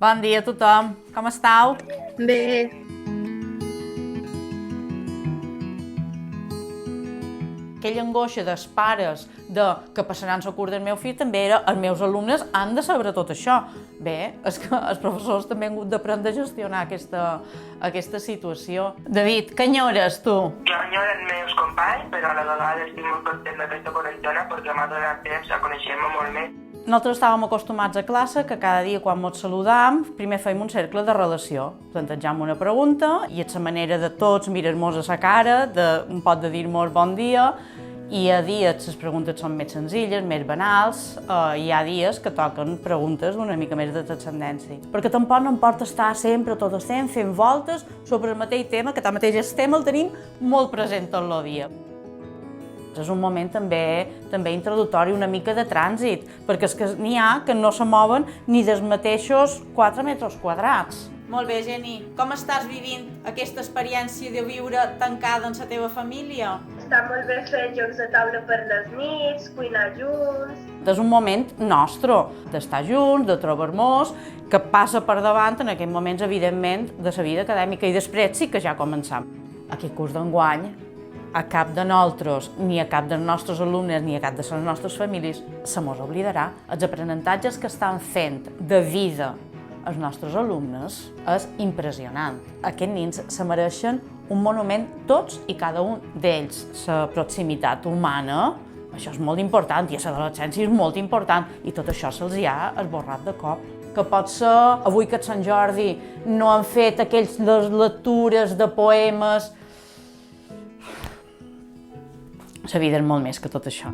Bon dia a tothom, com estàu? Bé, Aquella angoixa dels pares que passaran el curs del meu fill també era els meus alumnes han de saber tot això. Bé, és que els professors també han hagut d'aprendre a gestionar aquesta situació. David, què enyores tu? Jo enyoro els meus companys, però a la vegada estic molt content d'aquesta quarantena perquè m'ha donat temps a conèixer-me molt més. Nosaltres estàvem acostumats a classe que cada dia quan ens saludàvem primer fèiem un cercle de relació. Plantejàvem una pregunta i és la manera de tots mirar-nos a la cara, un pot de dir-nos bon dia, i hi ha dies les preguntes són més senzilles, més banals, i hi ha dies que toquen preguntes una mica més de transcendència. Perquè tampoc no importa estar sempre tot el temps fent voltes sobre el mateix tema, que tanmateix el tema el tenim molt present tot el dia. És un moment també introductori, una mica de trànsit, perquè és que n'hi ha que no se mouen ni dels mateixos 4 metres quadrats. Molt bé, Jenny. Com estàs vivint aquesta experiència de viure tancada en la teva família? està molt bé fer jocs de taula per les nits, cuinar junts. És un moment nostre, d'estar junts, de trobar-nos, que passa per davant en aquells moments, evidentment, de la vida acadèmica, i després sí que ja començam. Aquest curs d'enguany, a cap de nosaltres, ni a cap dels nostres alumnes, ni a cap de les nostres famílies, se mos oblidarà. Els aprenentatges que estan fent de vida els nostres alumnes és impressionant. Aquests nens se mereixen un monument, tots i cada un d'ells. La proximitat humana, això és molt important, i l'adolescència és molt important, i tot això se'ls ha esborrat de cop. Que pot ser, avui que és Sant Jordi, no han fet aquells lectures de poemes. La vida és molt més que tot això.